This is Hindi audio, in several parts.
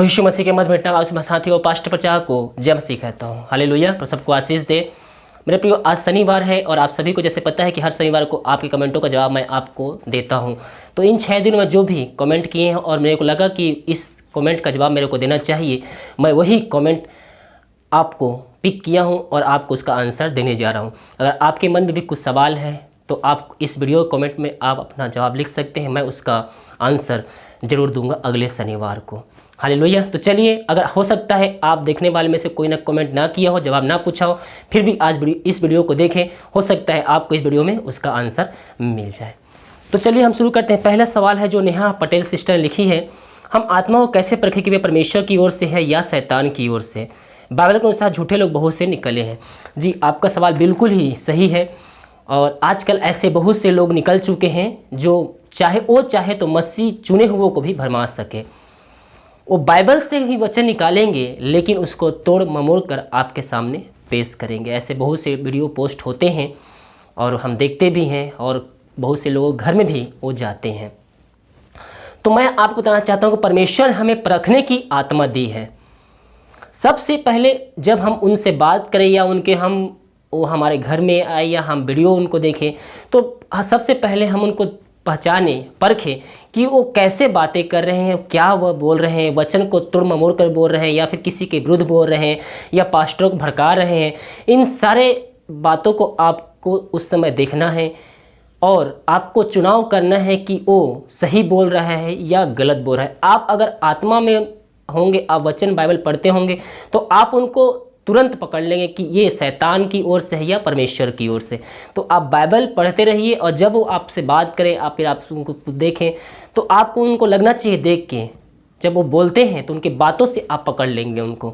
प्रभु यीशु मसीह के मध्य बैठना उस साथियों पास्टर प्रचारक को जय मसीह कहता हूँ। हालेलुया। तो सबको आशीष दे। मेरे प्रियो, आज शनिवार है और आप सभी को जैसे पता है कि हर शनिवार को आपके कमेंटों का जवाब मैं आपको देता हूँ। तो इन 6 दिनों में जो भी कमेंट किए हैं और मेरे को लगा कि इस कमेंट का जवाब मेरे को देना चाहिए, मैं वही कमेंट आपको पिक किया हूँ और आपको उसका आंसर देने जा रहा हूँ। अगर आपके मन में भी कुछ सवाल है तो आप इस वीडियो कमेंट में आप अपना जवाब लिख सकते हैं। मैं उसका आंसर ज़रूर दूंगा अगले शनिवार को। हालेलुया। तो चलिए, अगर हो सकता है आप देखने वाले में से कोई ना कमेंट ना किया हो, जवाब ना पूछा हो, फिर भी आज इस वीडियो को देखें, हो सकता है आपको इस वीडियो में उसका आंसर मिल जाए। तो चलिए हम शुरू करते हैं। पहला सवाल है जो नेहा पटेल सिस्टर ने लिखी है, हम आत्मा को कैसे परखें कि वे परमेश्वर की ओर से है या शैतान की ओर से? बाइबल के अनुसार झूठे लोग बहुत से निकले हैं। जी, आपका सवाल बिल्कुल ही सही है और आजकल ऐसे बहुत से लोग निकल चुके हैं जो चाहे तो मसीह चुने हुओं को भी भरमा सके। वो बाइबल से ही वचन निकालेंगे लेकिन उसको तोड़ ममोड़ कर आपके सामने पेश करेंगे। ऐसे बहुत से वीडियो पोस्ट होते हैं और हम देखते भी हैं और बहुत से लोगों घर में भी वो जाते हैं। तो मैं आपको बताना चाहता हूँ कि परमेश्वर हमें परखने की आत्मा दी है। सबसे पहले जब हम उनसे बात करें या वो हमारे घर में आए या हम वीडियो उनको देखें, तो सबसे पहले हम उनको पहचाने, परखें कि वो कैसे बातें कर रहे हैं, क्या वह बोल रहे हैं, वचन को तोड़ ममोड़ कर बोल रहे हैं या फिर किसी के विरुद्ध बोल रहे हैं या पास्टरों को भड़का रहे हैं। इन सारे बातों को आपको उस समय देखना है और आपको चुनाव करना है कि वो सही बोल रहा है या गलत बोल रहा है। आप अगर आत्मा में होंगे, आप वचन बाइबल पढ़ते होंगे, तो आप उनको तुरंत पकड़ लेंगे कि ये शैतान की ओर से है या परमेश्वर की ओर से। तो आप बाइबल पढ़ते रहिए और जब वो आपसे बात करें फिर आप उनको देखें तो आपको उनको लगना चाहिए, देख के जब वो बोलते हैं तो उनकी बातों से आप पकड़ लेंगे उनको।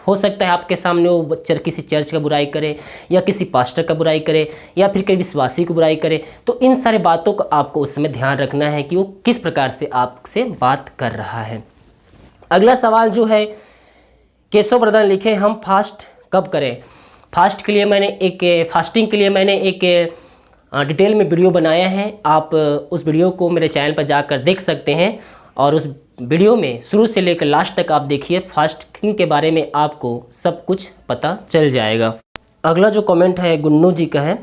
हो सकता है आपके सामने वो किसी चर्च का बुराई करे या किसी पास्टर का बुराई करे या फिर कई विश्वासी को बुराई करे, तो इन सारे बातों का आपको उस समय ध्यान रखना है कि वो किस प्रकार से आपसे बात कर रहा है। अगला सवाल जो है, केशव ब्रदर लिखे, हम फास्ट कब करें? फास्टिंग के लिए मैंने एक डिटेल में वीडियो बनाया है। आप उस वीडियो को मेरे चैनल पर जाकर देख सकते हैं और उस वीडियो में शुरू से लेकर लास्ट तक आप देखिए। फास्टिंग के बारे में आपको सब कुछ पता चल जाएगा। अगला जो कमेंट है गुन्नू जी का है,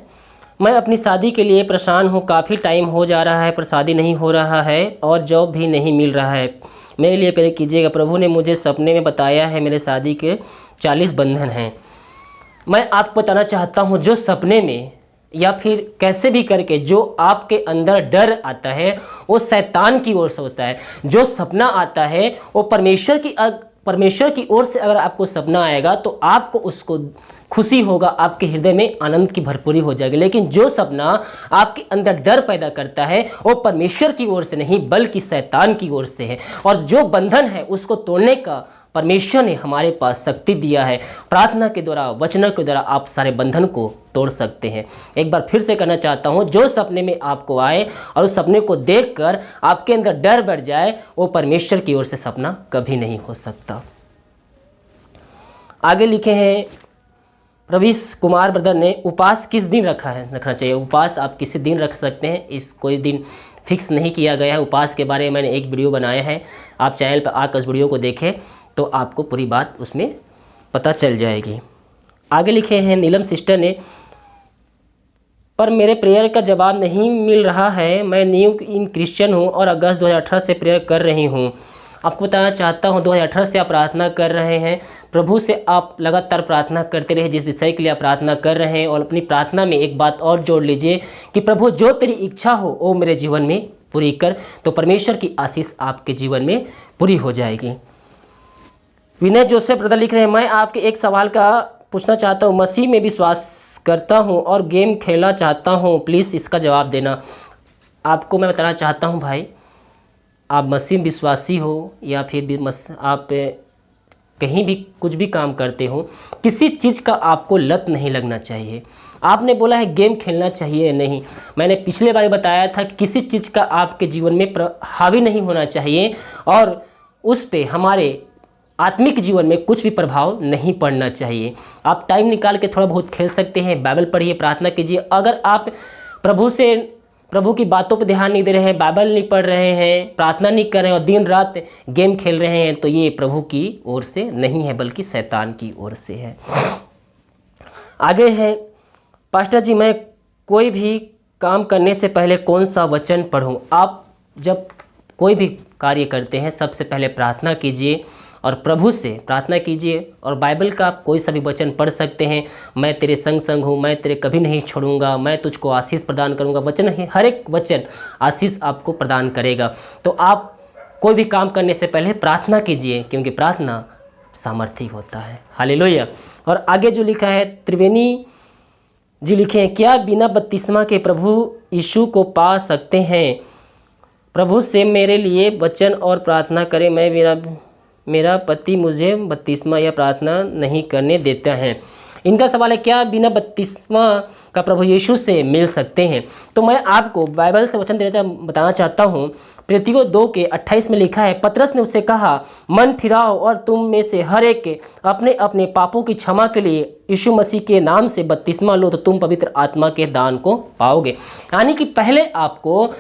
मैं अपनी शादी के लिए परेशान हूँ, काफ़ी टाइम हो जा रहा है पर शादी नहीं हो रहा है और जॉब भी नहीं मिल रहा है, मेरे लिए प्रेयर कीजिएगा। प्रभु ने मुझे सपने में बताया है मेरे शादी के 40 बंधन हैं। मैं आपको बताना चाहता हूँ, जो सपने में या फिर कैसे भी करके जो आपके अंदर डर आता है वो शैतान की ओर से होता है। जो सपना आता है वो परमेश्वर की ओर से अगर आपको सपना आएगा तो आपको उसको खुशी होगा, आपके हृदय में आनंद की भरपूरी हो जाएगी। लेकिन जो सपना आपके अंदर डर पैदा करता है वो परमेश्वर की ओर से नहीं बल्कि शैतान की ओर से है। और जो बंधन है उसको तोड़ने का परमेश्वर ने हमारे पास शक्ति दिया है। प्रार्थना के द्वारा, वचनों के द्वारा आप सारे बंधन को तोड़ सकते हैं। एक बार फिर से कहना चाहता हूं, जो सपने में आपको आए और उस सपने को देखकर आपके अंदर डर बढ़ जाए, वो परमेश्वर की ओर से सपना कभी नहीं हो सकता। आगे लिखे हैं प्रवीष कुमार ब्रदर ने, उपवास किस दिन रखना चाहिए? उपवास आप किसी दिन रख सकते हैं, इस कोई दिन फिक्स नहीं किया गया है। उपवास के बारे में मैंने एक वीडियो बनाया है, आप चैनल पर आकर उस वीडियो को देखें तो आपको पूरी बात उसमें पता चल जाएगी। आगे लिखे हैं नीलम सिस्टर ने, पर मेरे प्रेयर का जवाब नहीं मिल रहा है, मैं न्यू इन क्रिश्चियन हूँ और अगस्त 2018 से प्रेयर कर रही हूँ। आपको बताना चाहता हूँ 2018 से आप प्रार्थना कर रहे हैं, प्रभु से आप लगातार प्रार्थना करते रहे जिस विषय के लिए आप प्रार्थना कर रहे हैं। और अपनी प्रार्थना में एक बात और जोड़ लीजिए कि प्रभु जो तेरी इच्छा हो वो मेरे जीवन में पूरी कर, तो परमेश्वर की आशीष आपके जीवन में पूरी हो जाएगी। विनय जोसेफ ब्रदर लिख रहे हैं, मैं आपके एक सवाल का पूछना चाहता हूँ, मसीह में विश्वास करता हूँ और गेम खेलना चाहता हूँ, प्लीज़ इसका जवाब देना। आपको मैं बताना चाहता हूँ भाई, आप मसीह विश्वासी हो या फिर भी आप कहीं भी कुछ भी काम करते हो, किसी चीज़ का आपको लत नहीं लगना चाहिए। आपने बोला है गेम खेलना चाहिए, नहीं, मैंने पिछले बार बताया था कि किसी चीज़ का आपके जीवन में हावी नहीं होना चाहिए और उस पे हमारे आत्मिक जीवन में कुछ भी प्रभाव नहीं पड़ना चाहिए। आप टाइम निकाल के थोड़ा बहुत खेल सकते हैं, बाइबल पढ़िए, प्रार्थना कीजिए। अगर आप प्रभु से प्रभु की बातों पर ध्यान नहीं दे रहे हैं, बाइबल नहीं पढ़ रहे हैं, प्रार्थना नहीं कर रहे हैं और दिन रात गेम खेल रहे हैं, तो ये प्रभु की ओर से नहीं है बल्कि शैतान की ओर से है। आगे है, पास्टर जी मैं कोई भी काम करने से पहले कौन सा वचन पढ़ूं? आप जब कोई भी कार्य करते हैं सबसे पहले प्रार्थना कीजिए और प्रभु से प्रार्थना कीजिए, और बाइबल का आप कोई सा भी वचन पढ़ सकते हैं। मैं तेरे संग संग हूँ, मैं तेरे कभी नहीं छोड़ूंगा, मैं तुझको आशीष प्रदान करूंगा। वचन है, हर एक वचन आशीष आपको प्रदान करेगा। तो आप कोई भी काम करने से पहले प्रार्थना कीजिए, क्योंकि प्रार्थना सामर्थी होता है। हालेलुया। और आगे जो लिखा है, त्रिवेणी जी लिखे हैं, क्या बिना बपतिस्मा के प्रभु यीशु को पा सकते हैं? प्रभु से मेरे लिए वचन और प्रार्थना करें, मैं मेरा पति मुझे बपतिस्मा या प्रार्थना नहीं करने देता है। इनका सवाल है, क्या बिना बपतिस्मा का प्रभु यीशु से मिल सकते हैं? तो मैं आपको बाइबल से वचन बताना चाहता हूँ। प्रेरितों 2:28 में लिखा है, पतरस ने उससे कहा, मन फिराओ और तुम में से हर एक अपने अपने पापों की क्षमा के लिए यीशु मसीह के नाम से बपतिस्मा लो, तो तुम पवित्र आत्मा के दान को पाओगे। यानी कि पहले आपको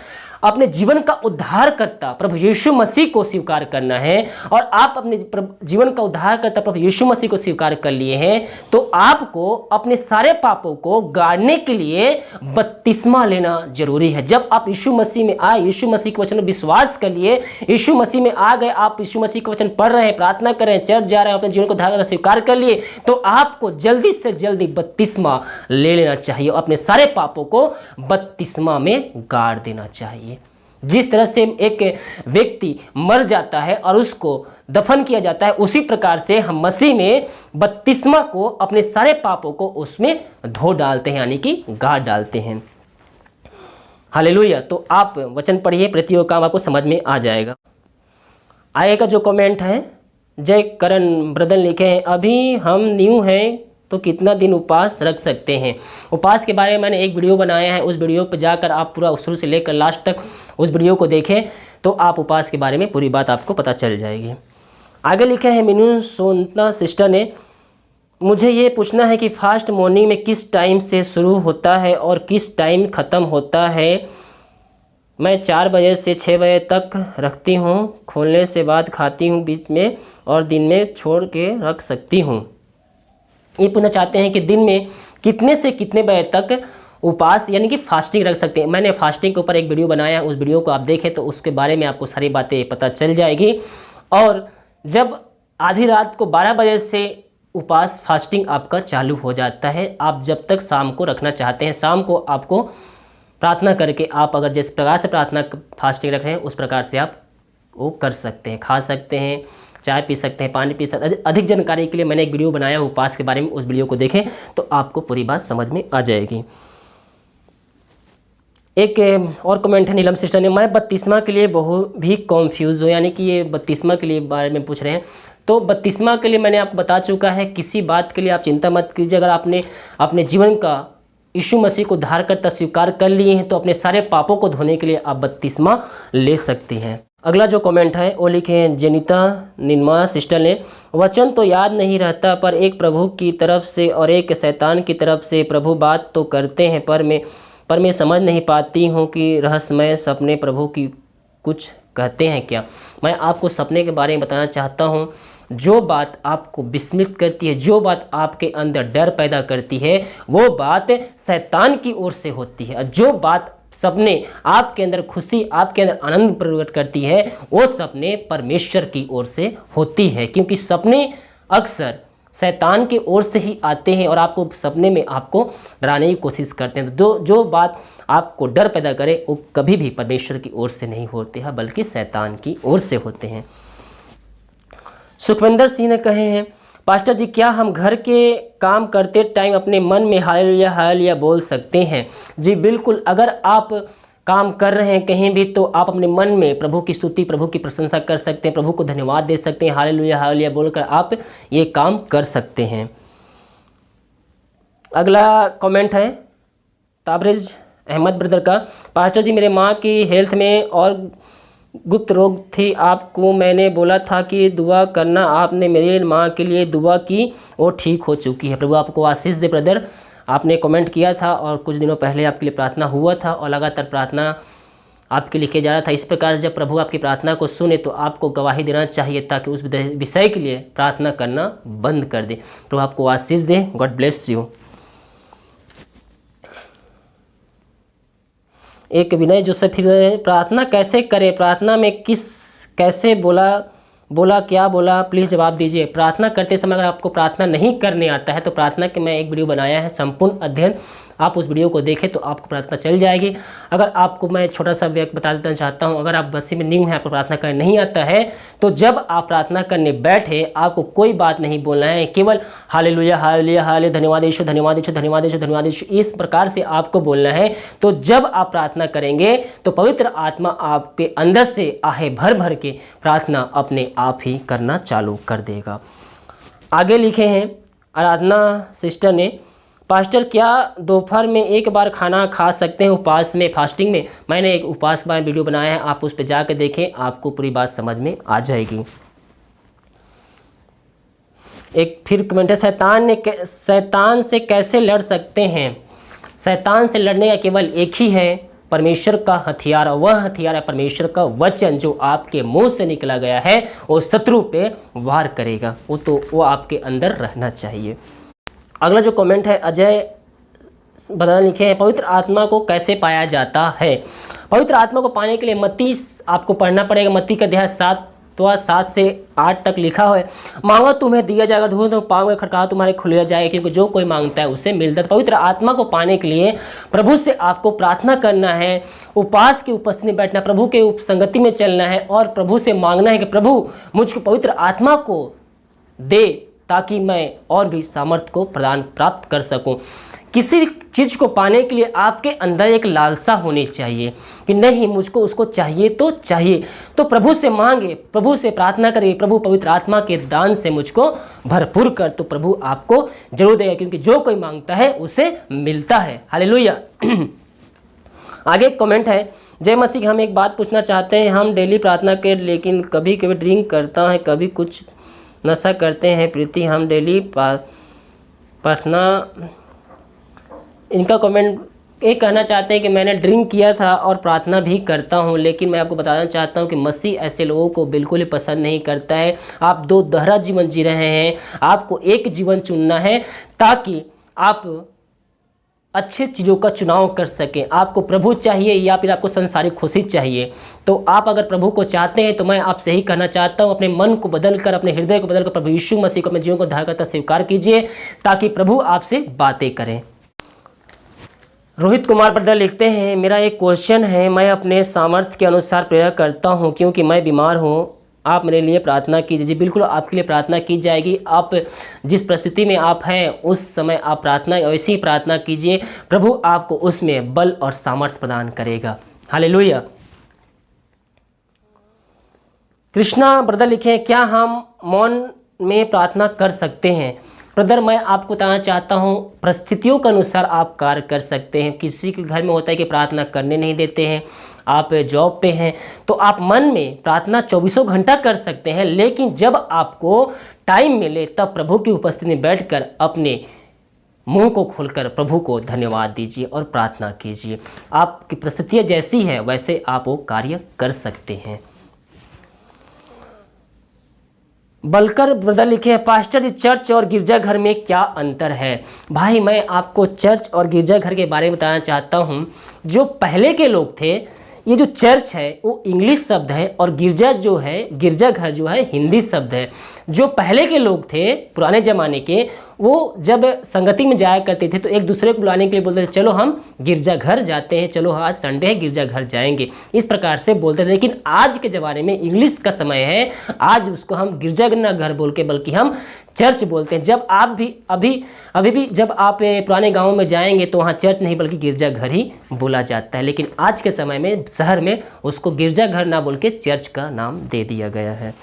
अपने जीवन का उद्धारकर्ता प्रभु यीशु मसीह को स्वीकार करना है, और आप अपने जीवन का उद्धारकर्ता प्रभु यीशु मसीह को स्वीकार कर लिए हैं, तो आपको अपने सारे पापों को गाड़ने के लिए बपतिस्मा लेना जरूरी है। जब आप यीशु मसीह में आए, यीशु मसीह के वचन में विश्वास कर लिए, यीशु मसीह में आ गए, आप यीशु मसीह के वचन पढ़ रहे हैं, प्रार्थना कर रहे हैं, चर्च जा रहे हैं, अपने जीवन को उद्धारकर्ता स्वीकार कर लिए, तो आपको जल्दी से जल्दी बपतिस्मा ले लेना चाहिए, अपने सारे पापों को बपतिस्मा में गाड़ देना चाहिए। जिस तरह से एक व्यक्ति मर जाता है और उसको दफन किया जाता है, उसी प्रकार से हम मसीह में बपतिस्मा को, अपने सारे पापों को उसमें धो डालते हैं, यानी कि गाड़ डालते हैं। हालेलुया। तो आप वचन पढ़िए, प्रेरितों का काम आपको समझ में आ जाएगा। आगे का जो कमेंट है, जय करण ब्रदर लिखे हैं, अभी हम न्यू हैं तो कितना दिन उपवास रख सकते हैं? उपवास के बारे में मैंने एक वीडियो बनाया है, उस वीडियो पर जाकर आप पूरा शुरू से लेकर लास्ट तक उस वीडियो को देखें, तो आप उपवास के बारे में पूरी बात आपको पता चल जाएगी। आगे लिखे हैं मीनू सोनता सिस्टर ने, मुझे ये पूछना है कि फास्ट मॉर्निंग में किस टाइम से शुरू होता है और किस टाइम ख़त्म होता है? मैं 4 बजे से 6 बजे तक रखती हूँ, खोलने से बाद खाती हूँ बीच में, और दिन में छोड़ के रख सकती हूँ। ये पूछना चाहते हैं कि दिन में कितने से कितने बजे तक उपवास यानी कि फास्टिंग रख सकते हैं। मैंने फास्टिंग के ऊपर एक वीडियो बनाया है, उस वीडियो को आप देखें तो उसके बारे में आपको सारी बातें पता चल जाएगी। और जब आधी रात को 12 बजे से उपवास फास्टिंग आपका चालू हो जाता है, आप जब तक शाम को रखना चाहते हैं, शाम को आपको प्रार्थना करके, आप अगर जिस प्रकार से प्रार्थना फास्टिंग रख रहे हैं उस प्रकार से आप वो कर सकते हैं, खा सकते हैं, चाय पी सकते हैं, पानी पी सकते हैं। अधिक जानकारी के लिए मैंने एक वीडियो बनाया उपवास के बारे में, उस वीडियो को देखें तो आपको पूरी बात समझ में आ जाएगी। एक और कमेंट है नीलम सिस्टर ने, मैं बपतिस्मा के लिए बहुत भी कॉन्फ्यूज़ हूँ, यानी कि ये बपतिस्मा के लिए बारे में पूछ रहे हैं। तो बपतिस्मा के लिए मैंने आपको बता चुका है, किसी बात के लिए आप चिंता मत कीजिए। अगर आपने अपने जीवन का यीशु मसीह को उद्धारकर्ता स्वीकार कर लिए हैं, तो अपने सारे पापों को धोने के लिए आप बपतिस्मा ले सकते हैं। अगला जो कमेंट है वो लिखे हैं जेनिता निर्मा सिस्टर ने, वचन तो याद नहीं रहता, पर एक प्रभु की तरफ से और एक शैतान की तरफ से प्रभु बात तो करते हैं, पर मैं समझ नहीं पाती हूँ कि रहस्यमय सपने प्रभु की कुछ कहते हैं क्या। मैं आपको सपने के बारे में बताना चाहता हूँ। जो बात आपको विस्मित करती है, जो बात आपके अंदर डर पैदा करती है, वो बात शैतान की ओर से होती है। जो बात सपने आपके अंदर खुशी, आपके अंदर आनंद प्रकट करती है, वो सपने परमेश्वर की ओर से होती है, क्योंकि सपने अक्सर शैतान की ओर से ही आते हैं और आपको सपने में आपको डराने की कोशिश करते हैं। तो जो बात आपको डर पैदा करे वो कभी भी परमेश्वर की ओर से नहीं होते हैं, बल्कि शैतान की ओर से होते हैं। सुखविंदर सिंह ने कहे हैं, पास्टर जी क्या हम घर के काम करते टाइम अपने मन में हालेलुया हालेलुया बोल सकते हैं? जी बिल्कुल। अगर आप काम कर रहे हैं कहीं भी, तो आप अपने मन में प्रभु की स्तुति, प्रभु की प्रशंसा कर सकते हैं, प्रभु को धन्यवाद दे सकते हैं, हालेलुया हालेलुया बोलकर आप ये काम कर सकते हैं। अगला कमेंट है ताबरेज अहमद ब्रदर का, पास्टर जी मेरे माँ की हेल्थ में और गुप्त रोग थी, आपको मैंने बोला था कि दुआ करना, आपने मेरी माँ के लिए दुआ की, वो ठीक हो चुकी है। प्रभु आपको आशीष दे ब्रदर, आपने कमेंट किया था और कुछ दिनों पहले आपके लिए प्रार्थना हुआ था और लगातार प्रार्थना आपके लिए किया जा रहा था। इस प्रकार जब प्रभु आपकी प्रार्थना को सुने तो आपको गवाही देना चाहिए ताकि उस विषय के लिए प्रार्थना करना बंद कर दे। प्रभु आपको आशीष दे। God bless you. एक विनय जोसेफ फिर प्रार्थना कैसे करें, प्रार्थना में कैसे बोला क्या बोला, प्लीज़ जवाब दीजिए। प्रार्थना करते समय अगर आपको प्रार्थना नहीं करने आता है तो प्रार्थना के मैं एक वीडियो बनाया है संपूर्ण अध्ययन, आप उस वीडियो को देखें तो आपको प्रार्थना चल जाएगी। अगर आपको मैं छोटा सा व्यक्त बता देना चाहता हूं, अगर आप मसीह में न्यू हैं, आपको प्रार्थना करने नहीं आता है तो जब आप प्रार्थना करने बैठे आपको कोई बात नहीं बोलना है, केवल हालेलुया हालेलुया हालेलुया, धन्यवाद यीशु धन्यवाद यीशु धन्यवाद यीशु धन्यवाद यीशु, इस प्रकार से आपको बोलना है। तो जब आप प्रार्थना करेंगे तो पवित्र आत्मा आपके अंदर से आहे भर भर के प्रार्थना अपने आप ही करना चालू कर देगा। आगे लिखे हैं आराधना सिस्टर ने, पास्टर क्या दोपहर में एक बार खाना खा सकते हैं उपवास में, फास्टिंग में? मैंने एक उपवास में वीडियो बनाया है, आप उस पर जाकर देखें, आपको पूरी बात समझ में आ जाएगी। एक फिर कमेंट है, शैतान से कैसे लड़ सकते हैं? शैतान से लड़ने का केवल एक ही है, परमेश्वर का हथियार, वह हथियार है परमेश्वर का वचन जो आपके मुंह से निकला गया है, वो शत्रु पे वार करेगा, वो आपके अंदर रहना चाहिए। अगला जो कमेंट है अजय बताना लिखे हैं, पवित्र आत्मा को कैसे पाया जाता है? पवित्र आत्मा को पाने के लिए मत्ती आपको पढ़ना पड़ेगा। मत्ती का अध्याय 7 से 8 तक लिखा है, मांगो तुम्हें दिया जाएगा, ढूंढो तो पाओगे, खटखटाओ तुम्हारे खुल जाएगा, क्योंकि जो कोई मांगता है उसे मिलता है। पवित्र आत्मा को पाने के लिए प्रभु से आपको प्रार्थना करना है, उपवास की उपस्थिति में बैठना, प्रभु के संगति में चलना है और प्रभु से मांगना है कि प्रभु मुझको पवित्र आत्मा को दे ताकि मैं और भी सामर्थ्य को प्राप्त कर सकूं। किसी चीज़ को पाने के लिए आपके अंदर एक लालसा होनी चाहिए कि नहीं मुझको उसको चाहिए तो चाहिए, तो प्रभु से मांगे, प्रभु से प्रार्थना करिए, प्रभु पवित्र आत्मा के दान से मुझको भरपूर कर, तो प्रभु आपको जरूर देगा, क्योंकि जो कोई मांगता है उसे मिलता है। हालेलुया। आगे एक कमेंट है, जय मसीह, हम एक बात पूछना चाहते हैं, हम डेली प्रार्थना के लेकिन कभी कभी ड्रिंक करता है, कभी कुछ नशा करते हैं, प्रीति हम डेली प्रार्थना। इनका कमेंट ये कहना चाहते हैं कि मैंने ड्रिंक किया था और प्रार्थना भी करता हूं, लेकिन मैं आपको बताना चाहता हूं कि मसीह ऐसे लोगों को बिल्कुल ही पसंद नहीं करता है। आप दो दोहरा जीवन जी रहे हैं, आपको एक जीवन चुनना है ताकि आप अच्छे चीज़ों का चुनाव कर सकें। आपको प्रभु चाहिए या फिर आपको संसारिक खुशी चाहिए? तो आप अगर प्रभु को चाहते हैं तो मैं आपसे ही कहना चाहता हूं, अपने मन को बदलकर, अपने हृदय को बदलकर प्रभु यीशु मसीह को अपने जीवन को धारकर्ता स्वीकार कीजिए ताकि प्रभु आपसे बातें करें। रोहित कुमार ब्रदर लिखते हैं, मेरा एक क्वेश्चन है, मैं अपने सामर्थ्य के अनुसार प्रेयर करता हूं क्योंकि मैं बीमार हूं, आप मेरे लिए प्रार्थना कीजिए। जी बिल्कुल, आपके लिए प्रार्थना की जाएगी। आप जिस परिस्थिति में आप हैं उस समय आप प्रार्थना ऐसी प्रार्थना कीजिए, प्रभु आपको उसमें बल और सामर्थ्य प्रदान करेगा। हालेलुया। कृष्णा ब्रदर लिखे, क्या हम मौन में प्रार्थना कर सकते हैं? ब्रदर मैं आपको बताना चाहता हूँ, परिस्थितियों के अनुसार आप कार्य कर सकते हैं। किसी के घर में होता है कि प्रार्थना करने नहीं देते हैं, आप जॉब पे हैं, तो आप मन में प्रार्थना 24 घंटा कर सकते हैं, लेकिन जब आपको टाइम मिले तब प्रभु की उपस्थिति में बैठकर अपने मुंह को खोलकर प्रभु को धन्यवाद दीजिए और प्रार्थना कीजिए। आपकी परिस्थितियाँ जैसी है वैसे आप वो कार्य कर सकते हैं। बलकर ब्रदर लिखे हैं, पास्टर जी चर्च और गिरजाघर में क्या अंतर है? भाई मैं आपको चर्च और गिरजाघर के बारे में बताना चाहता हूँ। जो पहले के लोग थे, ये जो चर्च है वो इंग्लिश शब्द है और गिरजाघर जो है हिंदी शब्द है। जो पहले के लोग थे पुराने ज़माने के, वो जब संगति में जाया करते थे तो एक दूसरे को बुलाने के लिए बोलते थे, चलो हम गिरजाघर जाते हैं, चलो आज संडे है गिरजाघर जाएंगे, इस प्रकार से बोलते थे। लेकिन आज के ज़माने में इंग्लिश का समय है, आज उसको हम गिरजाघर ना घर बोल के बल्कि हम चर्च बोलते हैं। जब आप भी अभी भी जब आप पुराने गाँव में जाएंगे तो वहाँ चर्च नहीं बल्कि गिरजाघर ही बोला जाता है, लेकिन आज के समय में शहर में उसको गिरजाघर ना बोल के चर्च का नाम दे दिया गया है।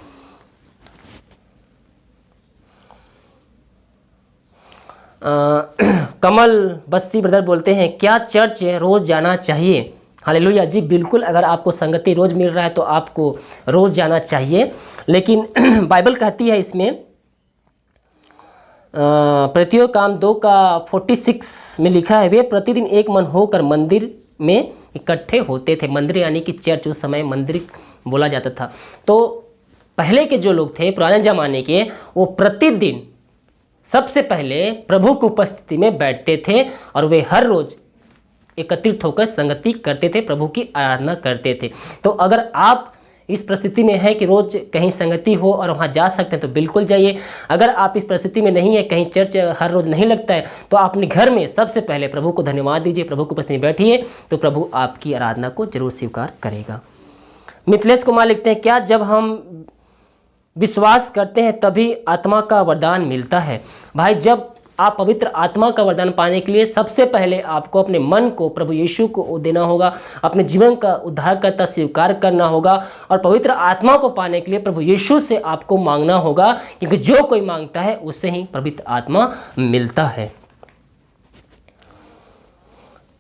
कमल बस्सी ब्रदर बोलते हैं, क्या चर्च रोज़ जाना चाहिए? हालेलुया। जी बिल्कुल, अगर आपको संगति रोज़ मिल रहा है तो आपको रोज़ जाना चाहिए, लेकिन बाइबल कहती है इसमें प्रतियोग काम 2 का 46 में लिखा है, वे प्रतिदिन एक मन होकर मंदिर में इकट्ठे होते थे। मंदिर यानी कि चर्च, उस समय मंदिर बोला जाता था। तो पहले के जो लोग थे पुराने ज़माने के, वो प्रतिदिन सबसे पहले प्रभु की उपस्थिति में बैठते थे और वे हर रोज़ एकत्रित होकर संगति करते थे, प्रभु की आराधना करते थे। तो अगर आप इस परिस्थिति में है कि रोज कहीं संगति हो और वहाँ जा सकते हैं तो बिल्कुल जाइए। अगर आप इस परिस्थिति में नहीं है, कहीं चर्च हर रोज नहीं लगता है, तो आप अपने घर में सबसे पहले प्रभु को धन्यवाद दीजिए, प्रभु को उपस्थिति में बैठिए, तो प्रभु आपकी आराधना को जरूर स्वीकार करेगा। मिथिलेश कुमार लिखते हैं, क्या जब हम विश्वास करते हैं तभी आत्मा का वरदान मिलता है? भाई, जब आप पवित्र आत्मा का वरदान पाने के लिए सबसे पहले आपको अपने मन को प्रभु यीशु को देना होगा, अपने जीवन का उद्धारकर्ता स्वीकार करना होगा और पवित्र आत्मा को पाने के लिए प्रभु यीशु से आपको मांगना होगा, क्योंकि जो कोई मांगता है उससे ही पवित्र आत्मा मिलता है।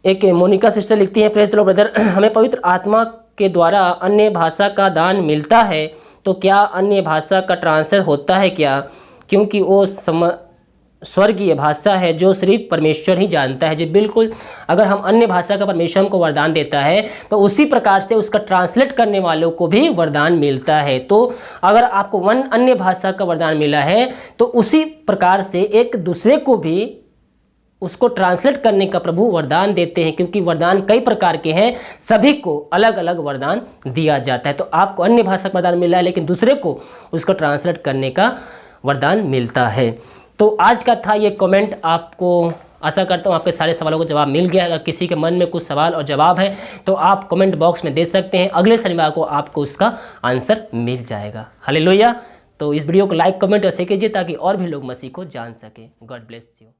एक मोनिका सिस्टर लिखती है, प्रेज द लॉर्ड ब्रदर, हमें पवित्र आत्मा के द्वारा अन्य भाषा का दान मिलता है, तो क्या अन्य भाषा का ट्रांसफर होता है क्या? क्योंकि वो स्वर्गीय भाषा है जो सिर्फ परमेश्वर ही जानता है। जी बिल्कुल, अगर हम अन्य भाषा का परमेश्वर हमको वरदान देता है तो उसी प्रकार से उसका ट्रांसलेट करने वालों को भी वरदान मिलता है। तो अगर आपको अन्य भाषा का वरदान मिला है तो उसी प्रकार से एक दूसरे को भी उसको ट्रांसलेट करने का प्रभु वरदान देते हैं, क्योंकि वरदान कई प्रकार के हैं, सभी को अलग अलग वरदान दिया जाता है। तो आपको अन्य भाषा का वरदान मिला है, लेकिन दूसरे को उसको ट्रांसलेट करने का वरदान मिलता है। तो आज का था ये कमेंट, आपको आशा करता हूँ आपके सारे सवालों को जवाब मिल गया। अगर किसी के मन में कुछ सवाल और जवाब है तो आप कमेंट बॉक्स में दे सकते हैं, अगले शनिवार को आपको उसका आंसर मिल जाएगा। हालेलुया। तो इस वीडियो को लाइक, कमेंट और शेयर कीजिए ताकि और भी लोग मसीह को जान सके। God bless you.